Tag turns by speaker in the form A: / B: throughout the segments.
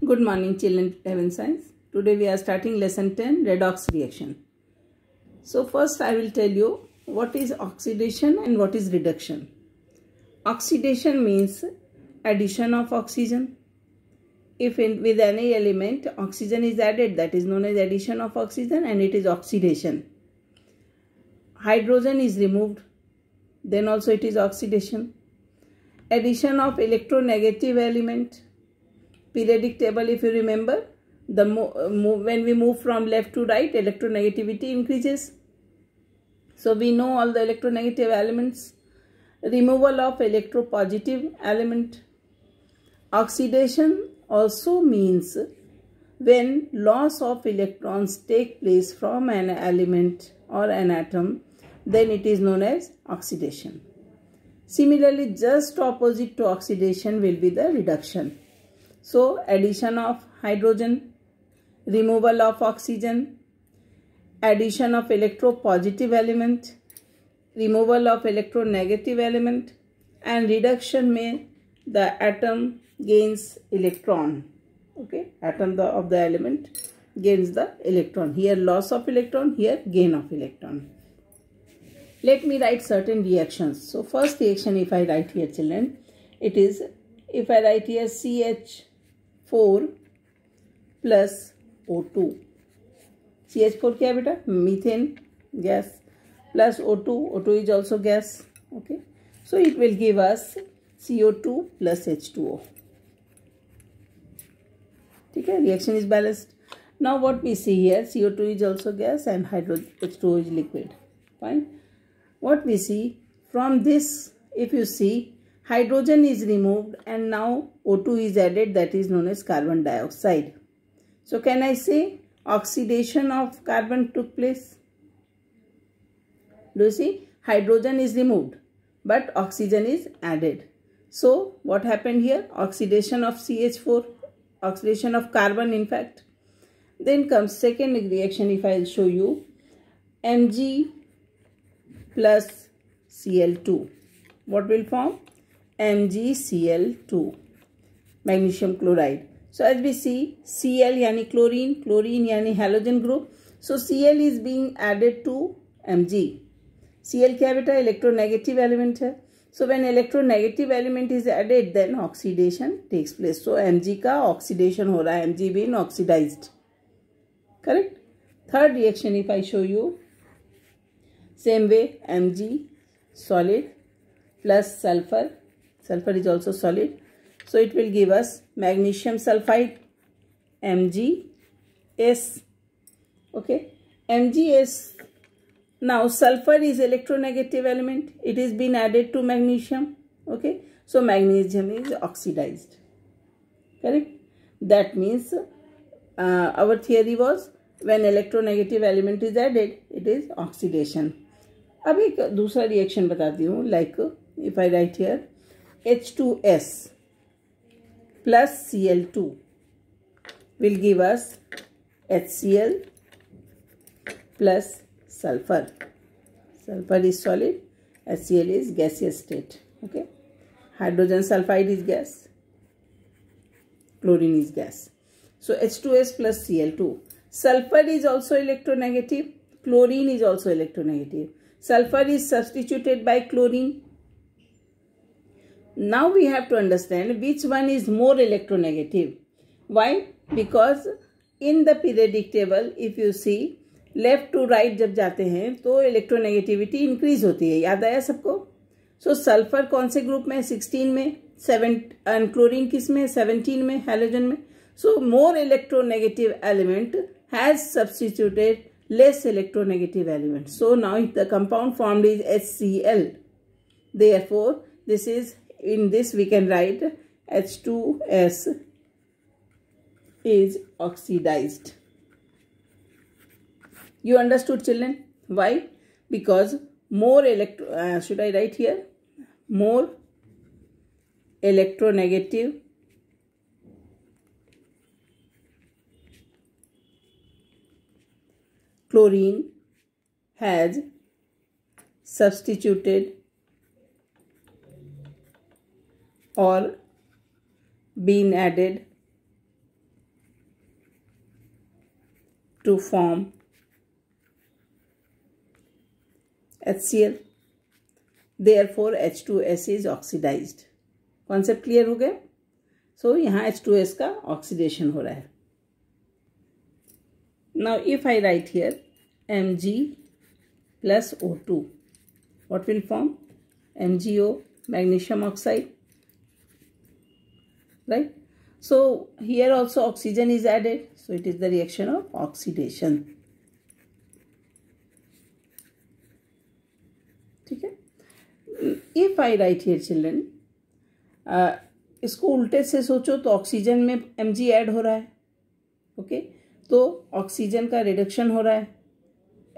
A: Good morning children, 11 science. Today we are starting lesson 10, redox reaction. So first I will tell you what is oxidation and what is reduction. Oxidation means addition of oxygen. If with any element oxygen is added, that is known as addition of oxygen and it is oxidation. Hydrogen is removed, then also it is oxidation. Addition of electronegative element. Periodic table, if you remember, when we move from left to right, electronegativity increases. So we know all the electronegative elements. Removal of electropositive element. Oxidation also means when loss of electrons take place from an element or an atom, then it is known as oxidation. Similarly, just opposite to oxidation will be the reduction. So, addition of hydrogen, removal of oxygen, addition of electropositive element, removal of electronegative element, and reduction may the atom gains electron. Okay, atom of the element gains the electron. Here loss of electron, here gain of electron. Let me write certain reactions. So, first reaction if I write here children, it is if I write here CH4 plus O2. CH4 क्या है बेटा? Methane gas plus O2. O2 is also gas. Okay. So it will give us CO2 plus H2O. Okay. Reaction is balanced. Now what we see here, CO2 is also gas and H2O is liquid. Fine. What we see from this, if you see, hydrogen is removed and now O2 is added, that is known as carbon dioxide. So can I say oxidation of carbon took place? Do you see? Hydrogen is removed but oxygen is added. So what happened here? Oxidation of CH4, oxidation of carbon in fact. Then comes second reaction if I will show you. Mg plus Cl2. What will form? MgCl2, magnesium chloride. So as we see, Cl yani chlorine, chlorine yani halogen group. So Cl is being added to Mg. Cl क्या बेटा? Electronegative element है. So when electronegative element is added, then oxidation takes place. So Mg का oxidation हो रहा है. Mg being oxidized. Correct? Third reaction if I show you, same way Mg solid plus sulfur. Sulfur is also solid. So it will give us magnesium sulfide, MgS. Okay. MgS. Now sulfur is electronegative element. It is been added to magnesium. Okay. So magnesium is oxidized. Correct. That means our theory was when electronegative element is added, it is oxidation. अब एक दूसरा reaction बताती हूँ, like if I write here H2S plus Cl2 will give us HCl plus sulfur. Sulfur is solid, HCl is gaseous state. Okay, hydrogen sulfide is gas, chlorine is gas. So H2S plus Cl2. Sulfur is also electronegative, chlorine is also electronegative. Sulfur is substituted by chlorine. Now we have to understand which one is more electronegative. Why? Because in the periodic table, if you see, left to right जब जाते हैं तो electronegativity increase होती है. याद आया सबको? So sulfur कौन से ग्रुप में? 16 में, 7 and chlorine किस में? 17 में, halogen में. So more electronegative element has substituted less electronegative element. So now the compound formed is HCl. Therefore, this is, in this we can write H2S is oxidized. You understood children? Why? Because more should I write here? More electronegative chlorine has substituted or been added to form HCl. Therefore H2S is oxidized. Concept clear हो गया. सो यहाँ H2S का oxidation हो रहा है. Now if I write here Mg plus O2, what will form? MgO, magnesium oxide, right? So here also oxygen is added, so it is the reaction of oxidation. ठीक है. If I write here children, इसको उल्टे से सोचो तो oxygen में Mg add हो रहा है. ओके, तो ऑक्सीजन का रिडक्शन हो रहा है.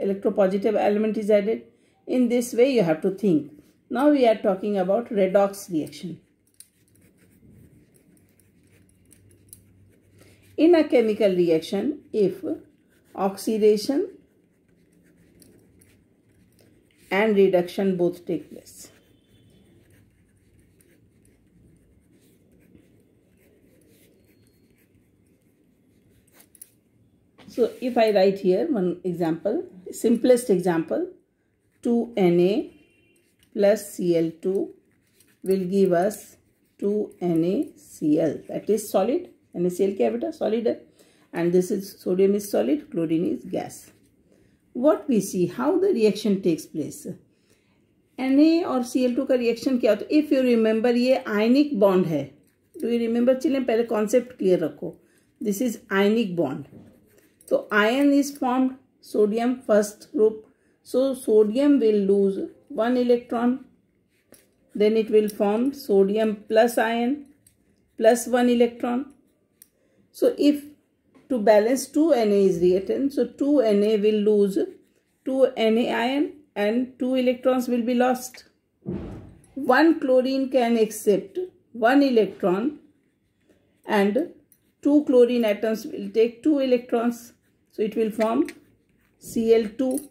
A: Electropositive element is added. In this way you have to think. Now we are talking about redox reaction. In a chemical reaction, if oxidation and reduction both take place, so if I write here one example, simplest example, 2Na plus Cl2 will give us 2NaCl, that is solid. NaCl क्या बेटा? Solid है. And this is sodium is solid, chlorine is gas. What we see, how the reaction takes place. Na और Cl2 का reaction क्या होता है? If you remember, ये ionic bond है. Do you remember children? पहले concept clear रखो. This is ionic bond. So ion is formed, sodium first group. So sodium will lose one electron. Then it will form sodium plus ion plus one electron. So if to balance 2Na is written, so 2Na will lose 2Na ion and 2 electrons will be lost. One chlorine can accept 1 electron and 2 chlorine atoms will take 2 electrons. So it will form Cl2.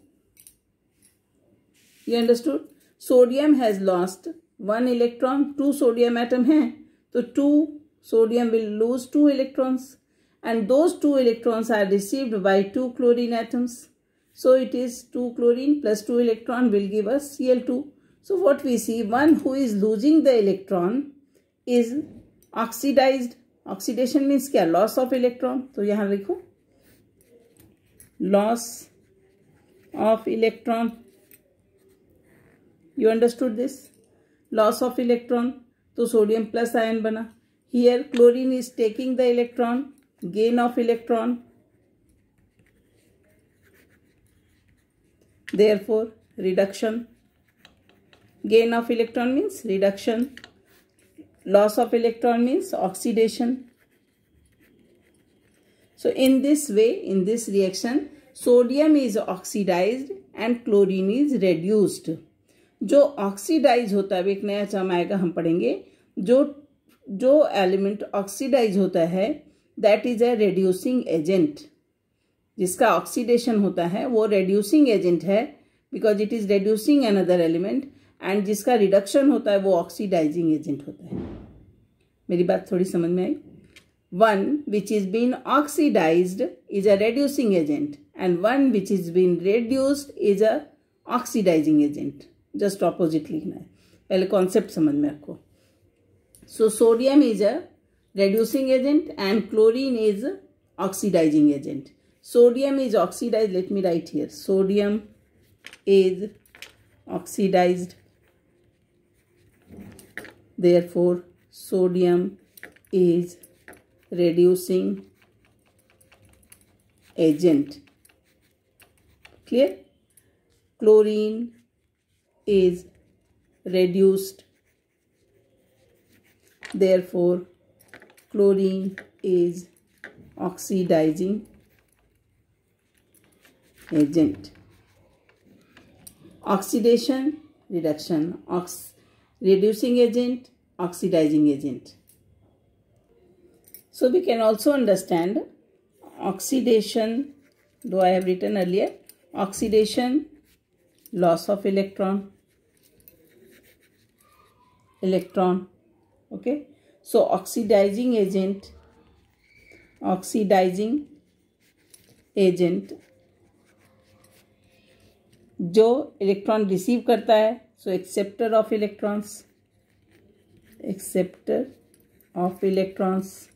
A: You understood? Sodium has lost 1 electron, 2 sodium atom हैं, तो 2 sodium will lose 2 electrons and those 2 electrons are received by 2 chlorine atoms. So it is 2 chlorine plus 2 electron will give us Cl2. So what we see, one who is losing the electron is oxidized. Oxidation means क्या? Loss of electron. तो यहाँ लिखो loss of electron. You understood this? Loss of electron. तो sodium plus ion बना. Here chlorine is taking the electron. Gain of electron. Therefore reduction. Gain of electron means reduction. Loss of electron means oxidation. So in this way, in this reaction, sodium is oxidized and chlorine is reduced. जो oxidise होता है, एक नया term आएगा हम पढ़ेंगे, जो element oxidise होता है that is a reducing agent. जिसका ऑक्सीडेशन होता है वो रेड्यूसिंग एजेंट है because it is reducing another element. And जिसका रिडक्शन होता है वो ऑक्सीडाइजिंग एजेंट होता है. मेरी बात थोड़ी समझ में आई? One which is being oxidized is a reducing agent and one which is being reduced is a oxidizing agent. Just opposite लिखना है. पहले concept समझ में रखो. So sodium is a reducing agent and chlorine is oxidizing agent. Sodium is oxidized. Let me write here. Sodium is oxidized. Therefore sodium is reducing agent. Clear? Chlorine is reduced. Therefore chlorine is oxidizing agent. Oxidation, reduction. Reducing agent, oxidizing agent. So we can also understand oxidation, though I have written earlier, oxidation, loss of electron, okay. So oxidizing agent agent जो electron receive करता है, so acceptor of electrons, acceptor of electrons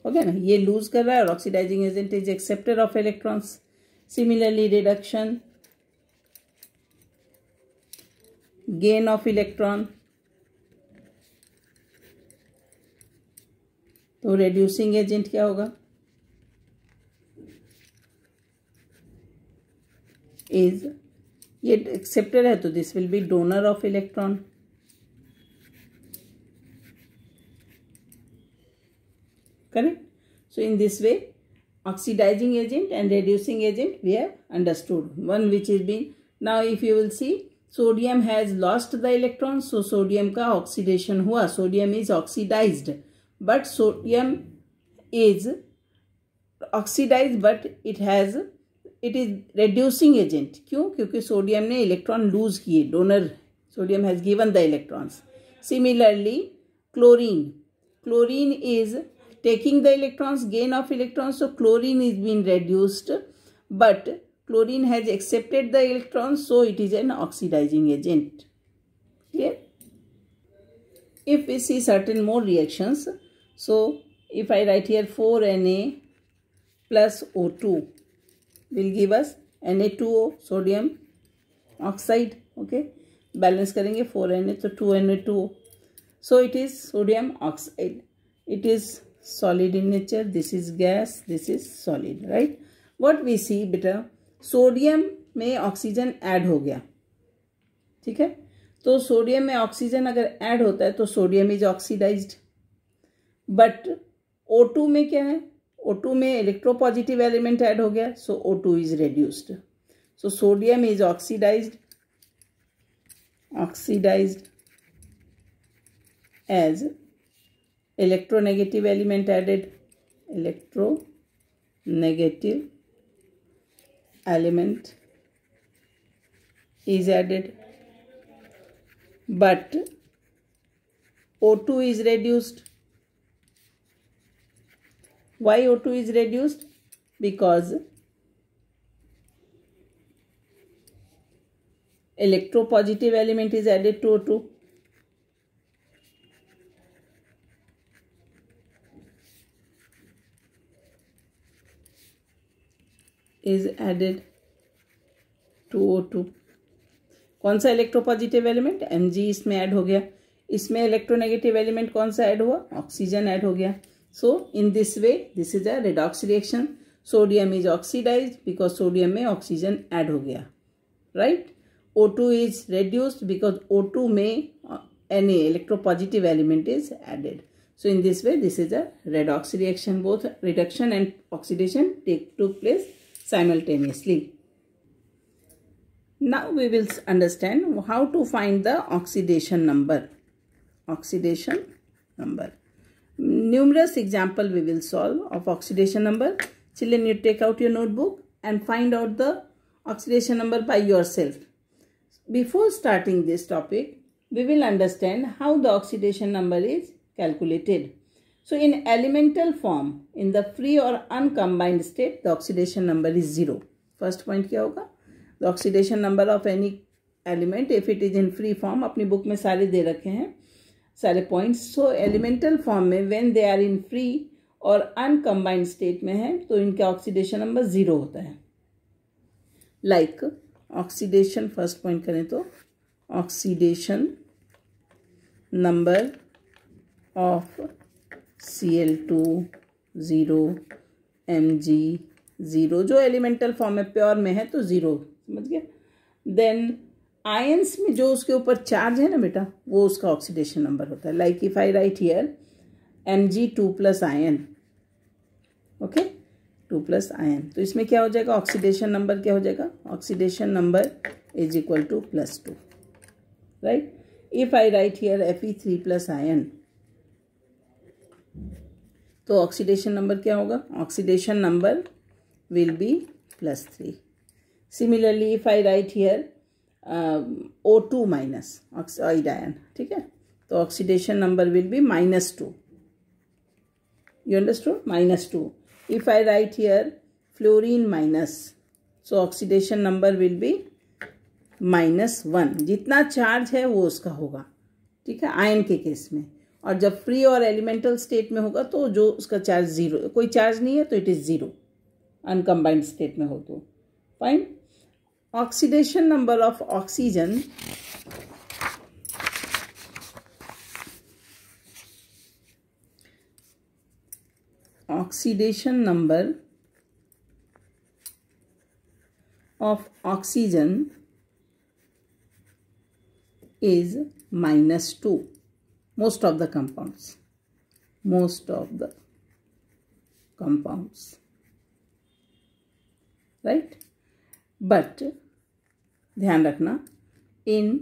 A: हो गया ना, ये lose कर रहा है और oxidizing agent is acceptor of electrons. Similarly reduction, gain of electron, तो रेड्यूसिंग एजेंट क्या होगा, इज, ये एक्सेप्टर है तो this will be donor of electron. Correct. So in this way oxidizing agent and reducing agent we have understood. One which is been, now if you will see, sodium has lost the electron, so sodium का oxidation हुआ, sodium is oxidized, but sodium is oxidized but it is reducing agent. क्यों? क्योंकि sodium ने electron lose किए, donor sodium has given the electrons. Similarly chlorine is taking the electrons, gain of electrons, so chlorine is being reduced, but chlorine has accepted the electrons, so it is an oxidizing agent. Clear? If we see certain more reactions, so if I write here 4Na plus O2 will give us Na2O, sodium oxide. Okay, balance करेंगे 4Na तो 2Na2O, so it is sodium oxide. It is solid in nature, this is gas, this is solid, right? What we see बेटा, sodium में oxygen add हो गया, ठीक है, तो sodium में ऑक्सीजन अगर ऐड होता है तो sodium is oxidised. But O2 में क्या है, O2 में इलेक्ट्रोपॉजिटिव एलिमेंट ऐड हो गया, so O2 is reduced. So sodium is oxidised as electronegative element added, electronegative element is added, but O2 is reduced. Why O2 is reduced? Because electropositive element is added to O2. is added to O2. कौन सा electropositive element, Mg इसमें add हो गया. इसमें electronegative element कौन सा add हुआ, oxygen add हो गया. So in this way this is a redox reaction. Sodium is oxidized because sodium में ऑक्सीजन ऐड हो गया, right. O2 is reduced because O2 में Na electropositive element is added. So in this way this is a redox reaction. Both reduction and oxidation took place simultaneously. Now we will understand how to find the oxidation number. Oxidation number. Numerous example we will solve of oxidation number. Children, you take out your notebook and find out the oxidation number by yourself. Before starting this topic, we will understand how the oxidation number is calculated. So in elemental form, in the free or uncombined state, the oxidation number is 0. First point क्या होगा? The oxidation number of any element, if it is in free form, अपनी book में सारे दे रखे हैं सारे points. So elemental form में when they are in free और uncombined state में है तो इनका oxidation number 0 होता है. Like oxidation, first point करें तो oxidation number of Cl2 0, Mg 0, जो एलिमेंटल फॉर्म में प्योर में है तो 0, समझ गया. देन आयंस में जो उसके ऊपर चार्ज है ना बेटा, वो उसका ऑक्सीडेशन नंबर होता है. Like if I write here Mg2 plus ion, okay, 2 plus ion, तो इसमें क्या हो जाएगा, ऑक्सीडेशन नंबर क्या हो जाएगा, oxidation number is equal to +2, right. If I write here Fe3 plus ion, तो ऑक्सीडेशन नंबर क्या होगा, oxidation number will be +3. Similarly if I write here O2 minus oxide ion, ठीक है, तो oxidation number will be -2. You understood, -2. If I write here fluorine minus, so oxidation number will be -1. जितना charge है वो उसका होगा, ठीक है, आयन के केस में. और जब फ्री और एलिमेंटल स्टेट में होगा तो जो उसका चार्ज 0, कोई चार्ज नहीं है तो इट इज़ 0. अनकम्बाइंड स्टेट में हो तो fine. Oxidation number of oxygen is -2. Most of the compounds, right? But ध्यान रखना, इन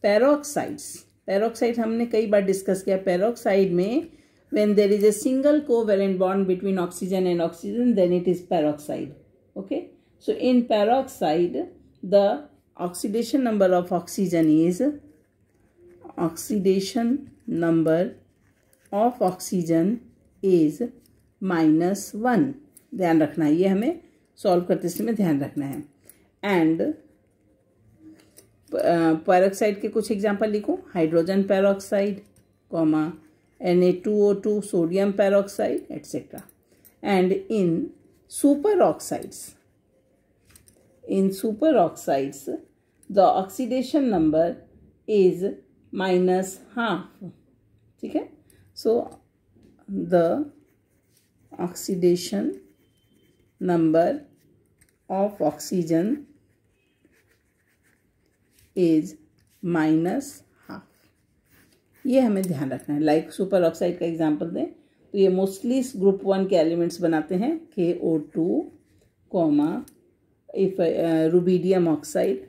A: पेरोक्साइड हमने कई बार डिस्कस किया. पेरोक्साइड में when there is a single covalent bond between oxygen and oxygen, then it is peroxide. Okay, so in peroxide the oxidation number of oxygen is -1. ध्यान रखना है, ये हमें सॉल्व करते समय ध्यान रखना है. एंड पेरोक्साइड के कुछ एग्जांपल लिखो. Hydrogen peroxide, Na2O2, sodium peroxide, etc. And in superoxides, the oxidation number is -1/2. ठीक है. So the oxidation number of oxygen is -1/2. ये हमें ध्यान रखना है. लाइक सुपर ऑक्साइड का एग्जांपल दें तो ये मोस्टली ग्रुप 1 के एलिमेंट्स बनाते हैं. KO2, रुबीडियम ऑक्साइड,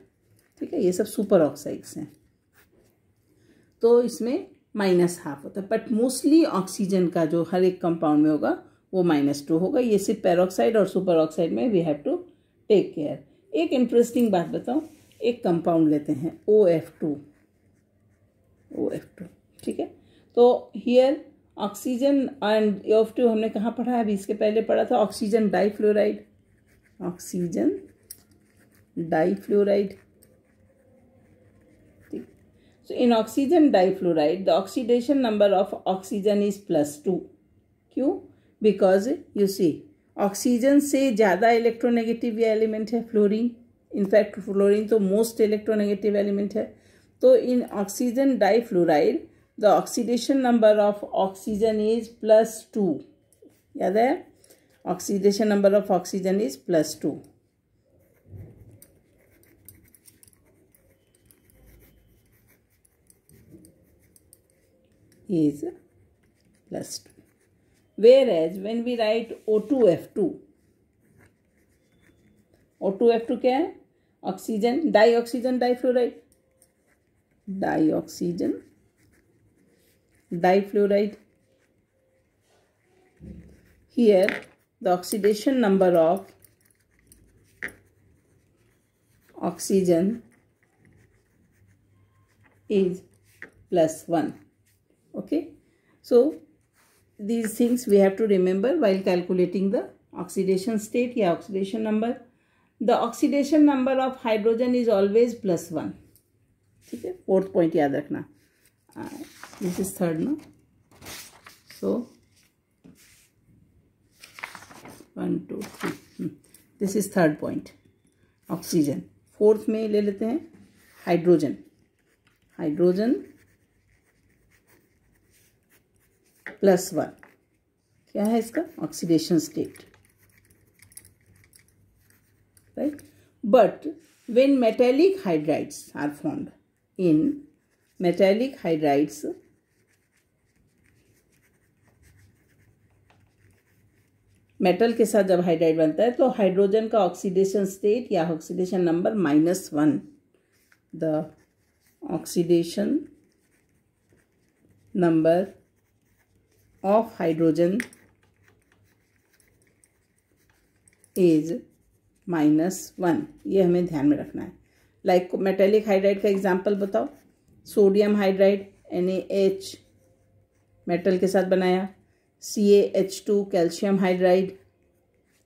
A: ठीक है, ये सब सुपर ऑक्साइड्स हैं. तो इसमें -1/2 होता है. बट मोस्टली ऑक्सीजन का जो हर एक कंपाउंड में होगा वो -2 होगा. ये सिर्फ पेरोक्साइड और सुपर ऑक्साइड में we have to take care. एक इंटरेस्टिंग बात बताऊं, एक कंपाउंड लेते हैं OF2, ठीक है. तो हियर ऑक्सीजन एंड OF2 हमने कहाँ पढ़ा है? अभी इसके पहले पढ़ा था ऑक्सीजन डाइफ्लोराइड. ठीक. So in oxygen difluoride the oxidation number of oxygen is +2. क्यों? बिकॉज यू सी ऑक्सीजन से ज़्यादा इलेक्ट्रोनेगेटिव ये एलिमेंट है फ्लोरीन. इनफैक्ट फ्लोरीन तो मोस्ट इलेक्ट्रोनेगेटिव एलिमेंट है. तो in oxygen difluoride the oxidation number of oxygen is +2. याद है? Oxidation number of oxygen is +2. is +2. Whereas when we write O2F2, O2F2 क्या है? Oxygen dioxygen difluoride, difluoride. Here the oxidation number of oxygen is +1. Okay, so these things we have to remember while calculating the oxidation state या oxidation number. The oxidation number of hydrogen is always +1. ठीक है, 4th point याद रखना. This is 3rd ना. So 1 2 3. This is 3rd point. Oxygen. 4th में ले लेते हैं हाइड्रोजन. +1 क्या है इसका? Oxidation state, right. But when metallic hydrides are formed, in metallic hydrides metal के साथ जब हाइड्राइड बनता है तो हाइड्रोजन का ऑक्सीडेशन स्टेट या oxidation number -1. The oxidation number of hydrogen is -1. ये हमें ध्यान में रखना है. लाइक मेटेलिक हाइड्राइड का एग्जांपल बताओ. सोडियम हाइड्राइड NaH मेटल के साथ बनाया. CaH2 calcium hydride.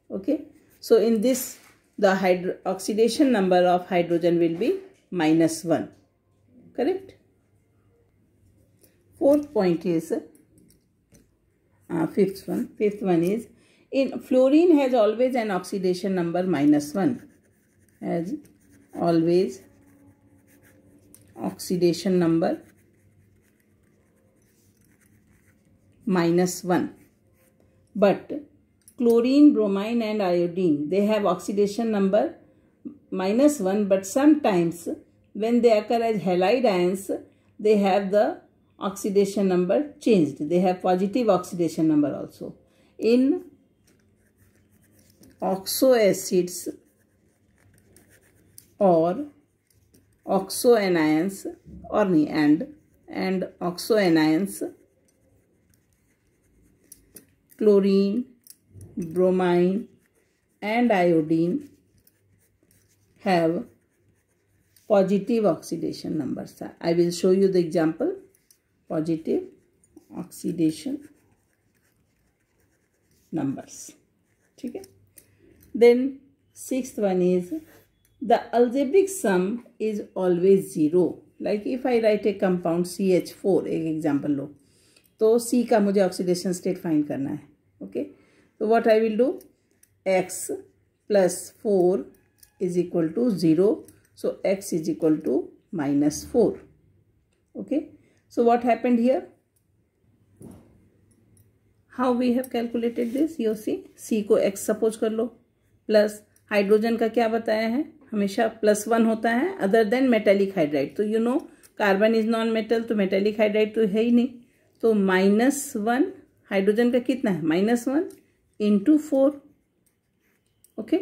A: Okay, so in this the oxidation number of hydrogen will be -1. Correct. Fourth point is fifth one is in fluorine has always an oxidation number -1. Has always oxidation number -1, but chlorine, bromine and iodine, they have oxidation number -1, but sometimes when they occur as halide ions, they have the oxidation number changed. They have positive oxidation number also. In oxo acids or oxo anions and oxo anions, chlorine, bromine and iodine have positive oxidation numbers. I will show you the example. Positive oxidation numbers. Okay. Then sixth one is the algebraic sum is always 0. Like if I write a compound CH4, एक example लो, तो C का मुझे oxidation state find करना है. Okay. So what I will do? X plus 4 is equal to 0. So X is equal to -4. Okay. So what happened here? How we have calculated this? You see, C को X suppose कर लो, plus hydrogen का क्या बताया है, हमेशा +1 होता है other than metallic hydride. तो you know carbon is non metal, तो मेटेलिक हाइड्राइड तो है ही नहीं. तो -1 हाइड्रोजन का कितना है, -1 × 4. ओके,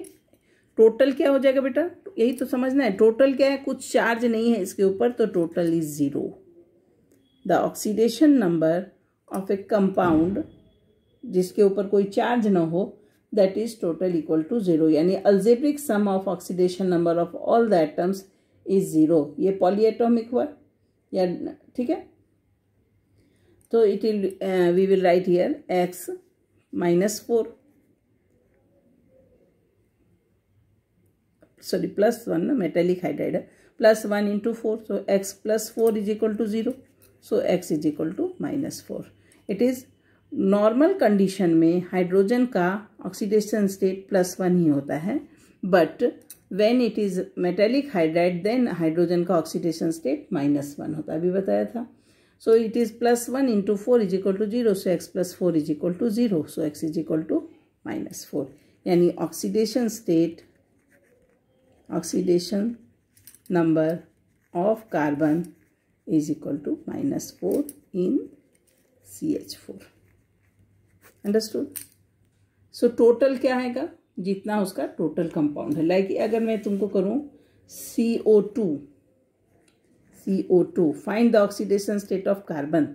A: टोटल क्या हो जाएगा बेटा, यही तो समझना है. टोटल क्या है, कुछ चार्ज नहीं है इसके ऊपर, तो total is 0. The oxidation number of A compound जिसके ऊपर कोई चार्ज ना हो, that is total equal to 0. यानी algebraic sum of oxidation number of all the atoms is 0. ये polyatomic हुआ या ठीक है. तो it will we will write here X -4, sorry +1 ना, metallic hydride है, +1 × 4. so X + 4 is equal to 0. so X is equal to -4. It is normal condition में hydrogen का ऑक्सीडेशन स्टेट +1 ही होता है, but when it is metallic hydride then hydrogen का oxidation state -1 होता है, अभी बताया था. So it is +1 × 4 is equal to 0. so X + 4 is equal to 0. so X is equal to -4. यानी oxidation number of carbon is equal to -4 in CH4. Understood. So total क्या आएगा, जितना उसका टोटल कंपाउंड है. लाइक अगर मैं तुमको करूं CO2, find the oxidation state of carbon.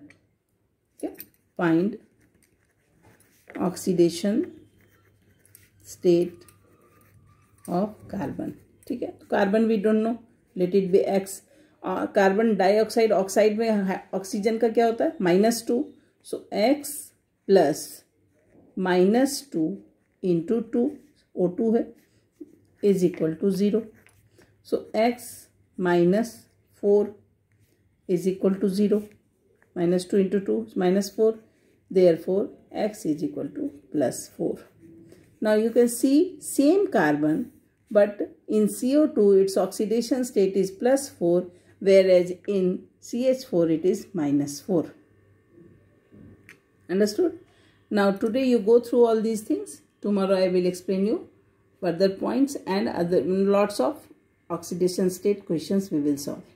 A: Find oxidation state of carbon. ठीक है, तो carbon we don't know, let it be X. Carbon dioxide, oxide में ऑक्सीजन का क्या होता है, -2. सो X + -2 × 2, O2 है, is equal to 0. So X -4 is equal to 0. -2 × 2 -4. Therefore X is equal to +4. Now you can see same carbon, but in CO2 its oxidation state is +4, whereas in CH4 it is -4. Understood? Now today you go through all these things. Tomorrow I will explain you further points and other lots of oxidation state questions we will solve.